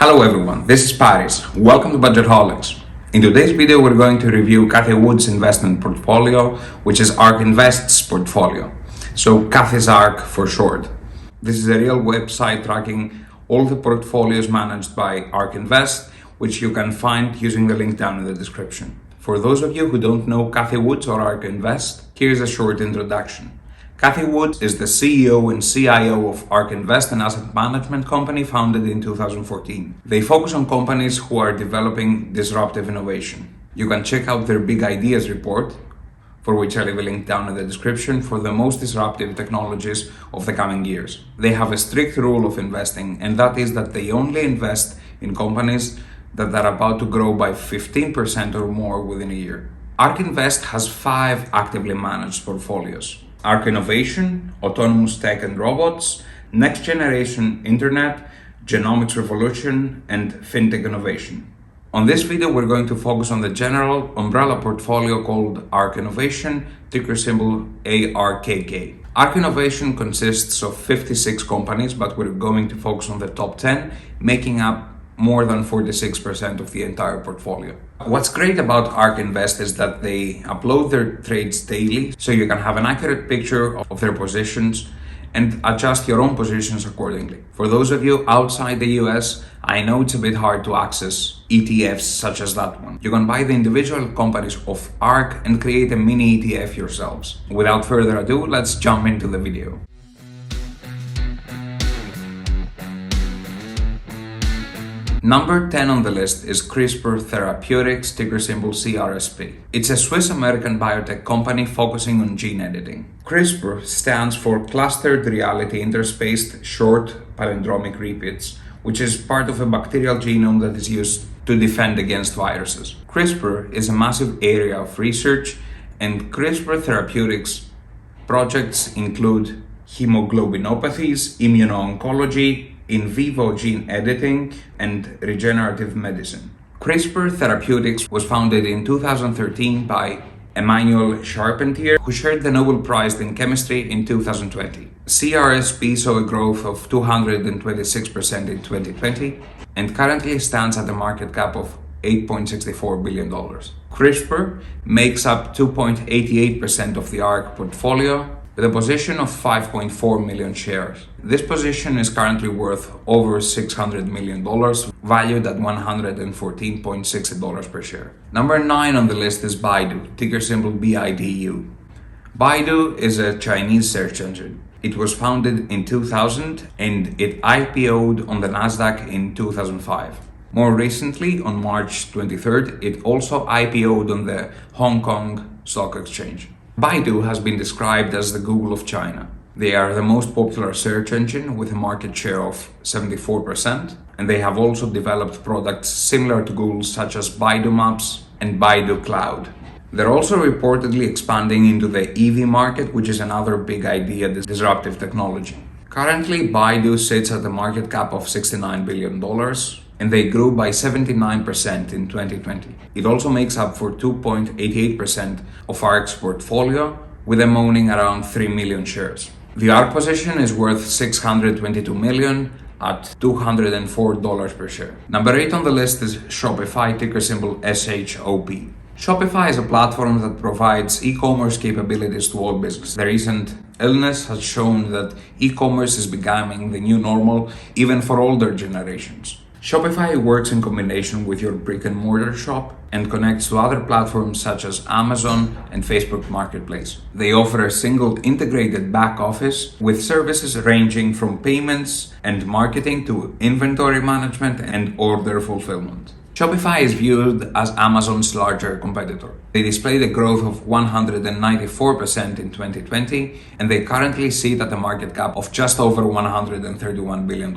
Hello everyone, this is Paris. Welcome to Budgetholics. In today's video, we're going to review Cathie Wood's investment portfolio, which is ARK Invest's portfolio. So Cathie's ARK for short. This is a real website tracking all the portfolios managed by ARK Invest, which you can find using the link down in the description. For those of you who don't know Cathie Wood or ARK Invest, here's a short introduction. Cathie Wood is the CEO and CIO of ARK Invest, an asset management company founded in 2014. They focus on companies who are developing disruptive innovation. You can check out their Big Ideas report, for which I leave a link down in the description, for the most disruptive technologies of the coming years. They have a strict rule of investing, and that is that they only invest in companies that are about to grow by 15% or more within a year. ARK Invest has 5 actively managed portfolios: ARK Innovation, Autonomous Tech and Robots, Next Generation Internet, Genomics Revolution, and FinTech Innovation. On this video, we're going to focus on the general umbrella portfolio called ARK Innovation, ticker symbol ARKK. ARK Innovation consists of 56 companies, but we're going to focus on the top 10, making up more than 46% of the entire portfolio. What's great about ARK Invest is that they upload their trades daily, so you can have an accurate picture of their positions and adjust your own positions accordingly. For those of you outside the US, I know it's a bit hard to access ETFs such as that one. You can buy the individual companies of ARK and create a mini ETF yourselves. Without further ado, let's jump into the video. Number 10 on the list is CRISPR Therapeutics, ticker symbol CRSP. It's a Swiss-American biotech company focusing on gene editing. CRISPR stands for Clustered Reality Interspaced Short Palindromic Repeats, which is part of a bacterial genome that is used to defend against viruses. CRISPR is a massive area of research, and CRISPR Therapeutics projects include hemoglobinopathies, immuno-oncology, in vivo gene editing, and regenerative medicine. CRISPR Therapeutics was founded in 2013 by Emmanuel Charpentier, who shared the Nobel Prize in Chemistry in 2020. CRSP saw a growth of 226% in 2020 and currently stands at a market cap of $8.64 billion. CRISPR makes up 2.88% of the ARK portfolio, with a position of 5.4 million shares. This position is currently worth over $600 million, valued at $114.60 per share. Number 9 on the list is Baidu, ticker symbol BIDU. Baidu is a Chinese search engine. It was founded in 2000 and it IPO'd on the Nasdaq in 2005. More recently, on March 23rd, it also IPO'd on the Hong Kong Stock Exchange. Baidu has been described as the Google of China. They are the most popular search engine with a market share of 74%, and they have also developed products similar to Google such as Baidu Maps and Baidu Cloud. They're also reportedly expanding into the EV market, which is another big idea, disruptive technology. Currently, Baidu sits at a market cap of $69 billion, and they grew by 79% in 2020. It also makes up for 2.88% of ARK's portfolio, with them owning around 3 million shares. The ARK position is worth $622 million at $204 per share. Number 8 on the list is Shopify, ticker symbol SHOP. Shopify is a platform that provides e-commerce capabilities to all businesses. The recent illness has shown that e-commerce is becoming the new normal, even for older generations. Shopify works in combination with your brick-and-mortar shop and connects to other platforms such as Amazon and Facebook Marketplace. They offer a single integrated back office with services ranging from payments and marketing to inventory management and order fulfillment. Shopify is viewed as Amazon's larger competitor. They displayed a growth of 194% in 2020, and they currently sit at a market cap of just over $131 billion.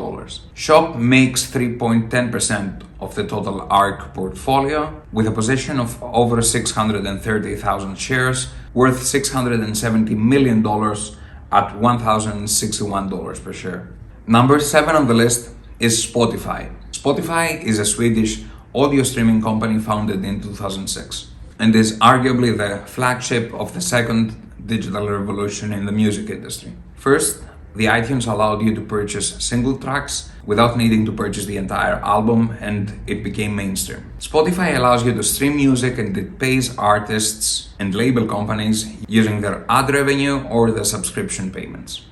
Shop makes 3.10% of the total ARK portfolio, with a position of over 630,000 shares, worth $670 million at $1,061 per share. Number 7 on the list is Spotify. Spotify is a Swedish audio streaming company founded in 2006 and is arguably the flagship of the second digital revolution in the music industry. First, The iTunes allowed you to purchase single tracks without needing to purchase the entire album, and it became mainstream. Spotify allows you to stream music, and it pays artists and label companies using their ad revenue or the subscription payments.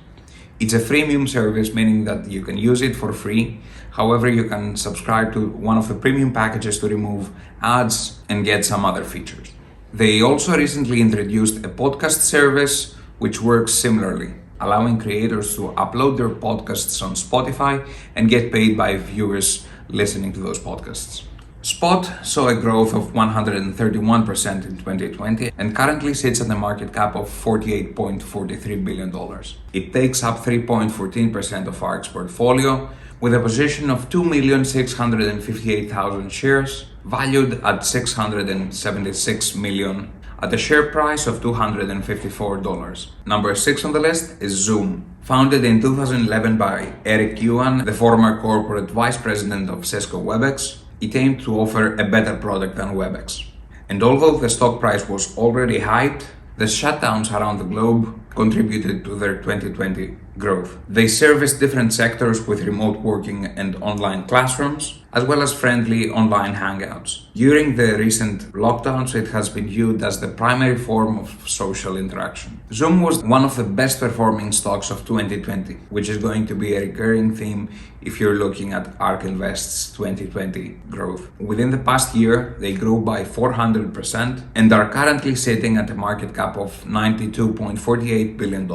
It's a freemium service, meaning that you can use it for free. However, you can subscribe to one of the premium packages to remove ads and get some other features. They also recently introduced a podcast service which works similarly, allowing creators to upload their podcasts on Spotify and get paid by viewers listening to those podcasts. Spot saw a growth of 131% in 2020 and currently sits at a market cap of $48.43 billion. It takes up 3.14% of ARK's portfolio, with a position of 2,658,000 shares, valued at $676 million, at a share price of $254. Number 6 on the list is Zoom. Founded in 2011 by Eric Yuan, the former corporate vice president of Cisco WebEx, it aimed to offer a better product than WebEx. And although the stock price was already hyped, the shutdowns around the globe contributed to their 2020 growth. They service different sectors with remote working and online classrooms, as well as friendly online hangouts. During the recent lockdowns, it has been viewed as the primary form of social interaction. Zoom was one of the best performing stocks of 2020, which is going to be a recurring theme if you're looking at ARK Invest's 2020 growth. Within the past year, they grew by 400% and are currently sitting at a market cap of $92.48 billion.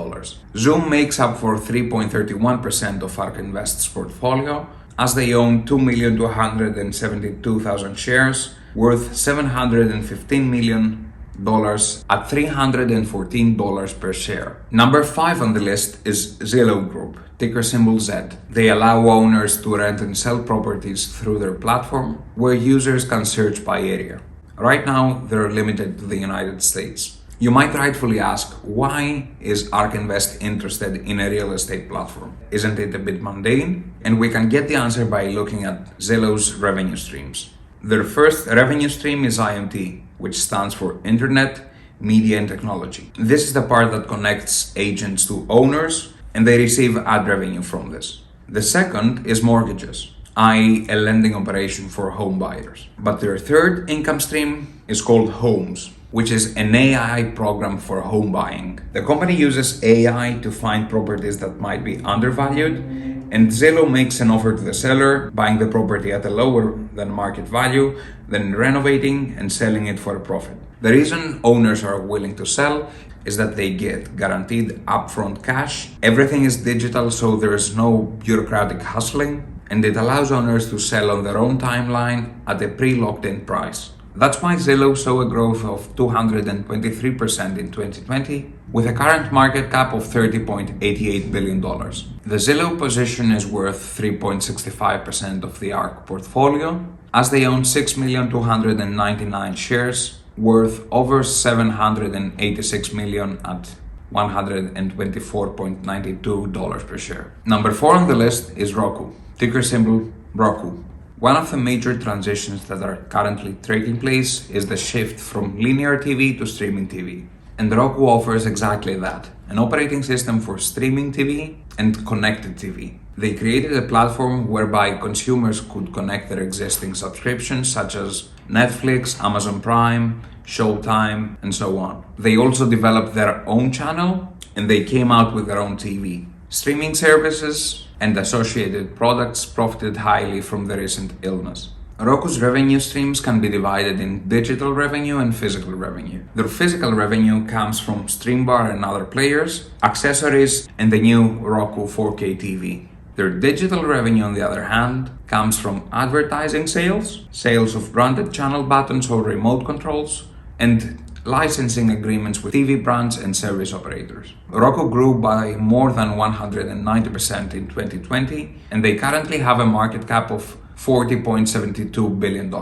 Zoom makes up for 3.31% of ARK Invest's portfolio, as they own 2,272,000 shares worth $715 million at $314 per share. Number 5 on the list is Zillow Group, ticker symbol Z. They allow owners to rent and sell properties through their platform, where users can search by area. Right now, they're limited to the United States. You might rightfully ask, why is ARK Invest interested in a real estate platform? Isn't it a bit mundane? And we can get the answer by looking at Zillow's revenue streams. Their first revenue stream is IMT, which stands for Internet, Media and Technology. This is the part that connects agents to owners, and they receive ad revenue from this. The second is mortgages, i.e. a lending operation for home buyers. But their third income stream is called Homes, which is an AI program for home buying. The company uses AI to find properties that might be undervalued, and Zillow makes an offer to the seller, buying the property at a lower than market value, then renovating and selling it for a profit. The reason owners are willing to sell is that they get guaranteed upfront cash. Everything is digital, so there is no bureaucratic hustling, and it allows owners to sell on their own timeline at a pre-locked-in price. That's why Zillow saw a growth of 223% in 2020, with a current market cap of $30.88 billion. The Zillow position is worth 3.65% of the ARK portfolio, as they own 6,299,000 shares, worth over $786 million at $124.92 per share. Number 4 on the list is Roku, ticker symbol Roku. One of the major transitions that are currently taking place is the shift from linear TV to streaming TV. And Roku offers exactly that, an operating system for streaming TV and connected TV. They created a platform whereby consumers could connect their existing subscriptions such as Netflix, Amazon Prime, Showtime, and so on. They also developed their own channel, and they came out with their own TV. Streaming services and associated products profited highly from the recent illness. Roku's revenue streams can be divided in digital revenue and physical revenue. Their physical revenue comes from Streambar and other players, accessories, and the new Roku 4K TV. Their digital revenue, on the other hand, comes from advertising sales, sales of branded channel buttons or remote controls, and licensing agreements with TV brands and service operators. Roku grew by more than 190% in 2020, and they currently have a market cap of $40.72 billion.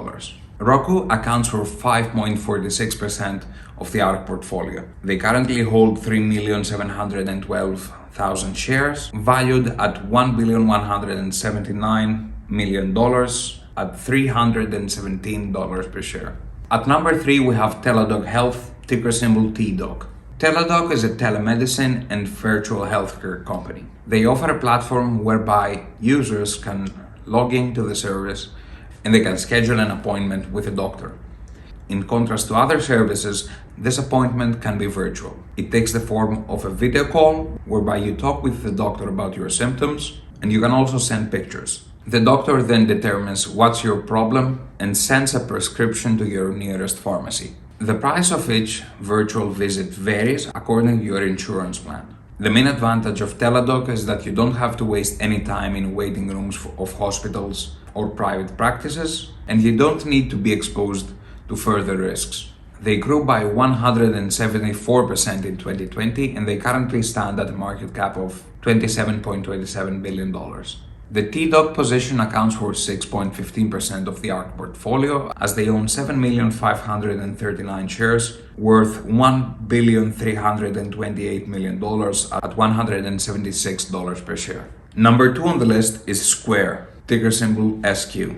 Roku accounts for 5.46% of the ARK portfolio. They currently hold 3,712,000 shares, valued at $1,179 million at $317 per share. At number 3, we have Teladoc Health, ticker symbol TDOC. Teladoc is a telemedicine and virtual healthcare company. They offer a platform whereby users can log into the service and they can schedule an appointment with a doctor. In contrast to other services, this appointment can be virtual. It takes the form of a video call whereby you talk with the doctor about your symptoms, and you can also send pictures. The doctor then determines what's your problem and sends a prescription to your nearest pharmacy. The price of each virtual visit varies according to your insurance plan. The main advantage of Teladoc is that you don't have to waste any time in waiting rooms of hospitals or private practices, and you don't need to be exposed to further risks. They grew by 174% in 2020, and they currently stand at a market cap of $27.27 billion. The TDOC position accounts for 6.15% of the ARK portfolio, as they own 7,539 shares worth $1,328 million at $176 per share. Number 2 on the list is Square, ticker symbol SQ.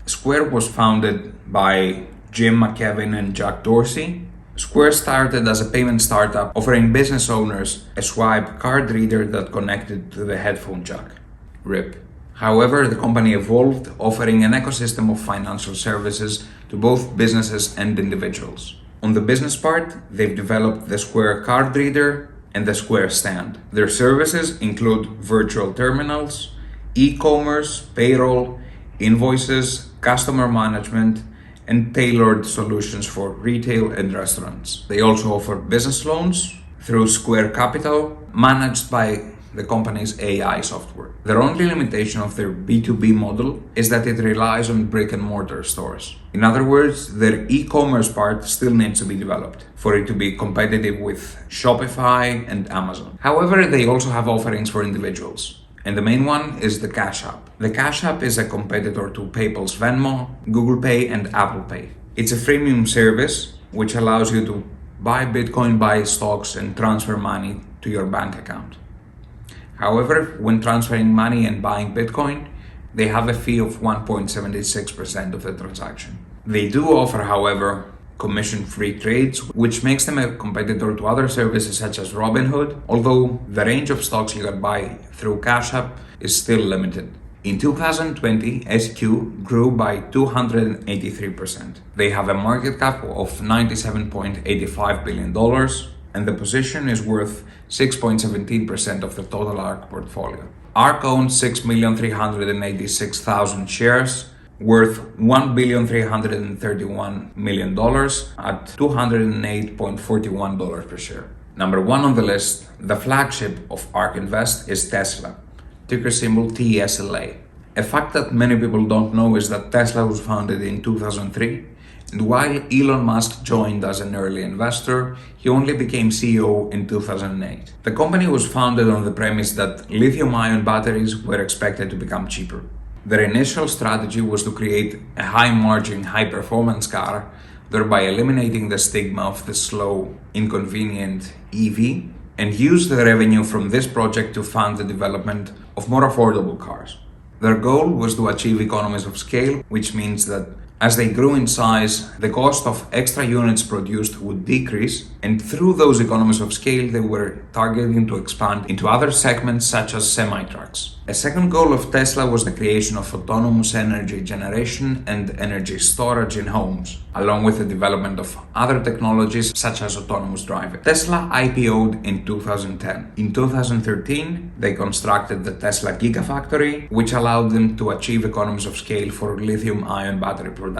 Square was founded by Jim McKevin and Jack Dorsey. Square started as a payment startup offering business owners a swipe card reader that connected to the headphone jack. RIP. However, the company evolved, offering an ecosystem of financial services to both businesses and individuals. On the business part, they've developed the Square card reader and the Square stand. Their services include virtual terminals, e-commerce, payroll, invoices, customer management, and tailored solutions for retail and restaurants. They also offer business loans through Square Capital, managed by the company's AI software. The only limitation of their B2B model is that it relies on brick and mortar stores. In other words, their e-commerce part still needs to be developed for it to be competitive with Shopify and Amazon. However, they also have offerings for individuals. And the main one is the Cash App. The Cash App is a competitor to PayPal's Venmo, Google Pay, and Apple Pay. It's a freemium service which allows you to buy Bitcoin, buy stocks, and transfer money to your bank account. However, when transferring money and buying Bitcoin, they have a fee of 1.76% of the transaction. They do offer, however, commission-free trades, which makes them a competitor to other services such as Robinhood, although the range of stocks you can buy through Cash App is still limited. In 2020, SQ grew by 283%. They have a market cap of $97.85 billion, and the position is worth 6.17% of the total ARK portfolio. ARK owns 6,386,000 shares worth $1,331 million at $208.41 per share. Number 1 on the list, the flagship of ARK Invest is Tesla, ticker symbol TSLA. A fact that many people don't know is that Tesla was founded in 2003, and while Elon Musk joined as an early investor, he only became CEO in 2008. The company was founded on the premise that lithium-ion batteries were expected to become cheaper. Their initial strategy was to create a high-margin, high-performance car, thereby eliminating the stigma of the slow, inconvenient EV, and use the revenue from this project to fund the development of more affordable cars. Their goal was to achieve economies of scale, which means that as they grew in size, the cost of extra units produced would decrease, and through those economies of scale, they were targeting to expand into other segments such as semi-trucks. A second goal of Tesla was the creation of autonomous energy generation and energy storage in homes, along with the development of other technologies such as autonomous driving. Tesla IPO'd in 2010. In 2013, they constructed the Tesla Gigafactory, which allowed them to achieve economies of scale for lithium-ion battery production.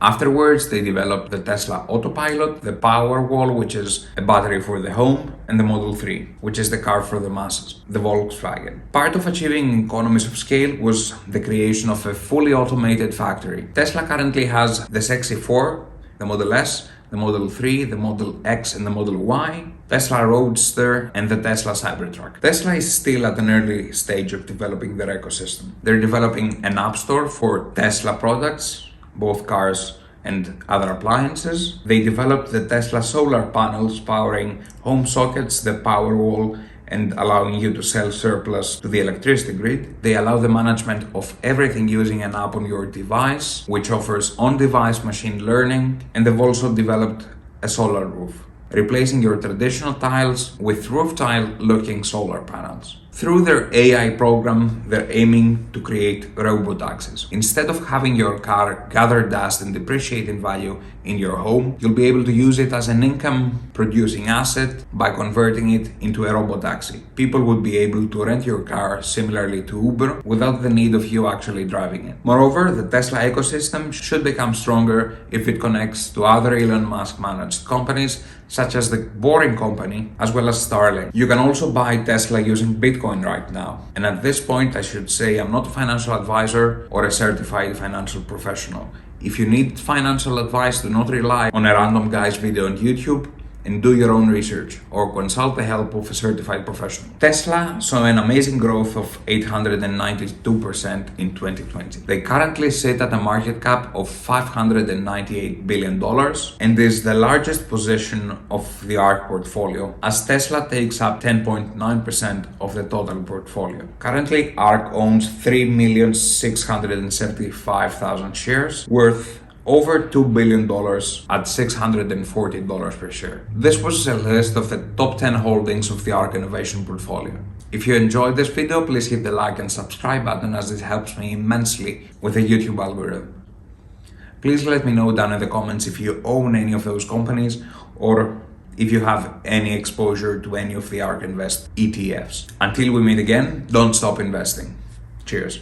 Afterwards, they developed the Tesla Autopilot, the Powerwall, which is a battery for the home, and the Model 3, which is the car for the masses, the Volkswagen. Part of achieving economies of scale was the creation of a fully automated factory. Tesla currently has the Sexy 4, the Model S, the Model 3, the Model X, and the Model Y, Tesla Roadster, and the Tesla Cybertruck. Tesla is still at an early stage of developing their ecosystem. They're developing an app store for Tesla products, both cars and other appliances. They developed the Tesla solar panels powering home sockets, the Powerwall, and allowing you to sell surplus to the electricity grid. They allow the management of everything using an app on your device, which offers on-device machine learning, and they've also developed a solar roof. replacing your traditional tiles with roof tile looking solar panels. Through their AI program, they're aiming to create robo-taxis. Instead of having your car gather dust and depreciate in value in your home, you'll be able to use it as an income-producing asset by converting it into a robo-taxi. People would be able to rent your car similarly to Uber without the need of you actually driving it. Moreover, the Tesla ecosystem should become stronger if it connects to other Elon Musk managed companies such as the Boring Company as well as Starlink. You can also buy Tesla using Bitcoin right now. And at this point, I should say I'm not a financial advisor or a certified financial professional. If you need financial advice, do not rely on a random guy's video on YouTube, and do your own research or consult the help of a certified professional. Tesla saw an amazing growth of 892% in 2020. They currently sit at a market cap of $598 billion and is the largest position of the ARK portfolio, as Tesla takes up 10.9% of the total portfolio. Currently, ARK owns 3,675,000 shares worth over $2 billion at $640 per share. This was a list of the top 10 holdings of the ARK Innovation portfolio. If you enjoyed this video, please hit the like and subscribe button, as this helps me immensely with the YouTube algorithm. Please let me know down in the comments if you own any of those companies or if you have any exposure to any of the ARK Invest ETFs. Until we meet again, don't stop investing. Cheers.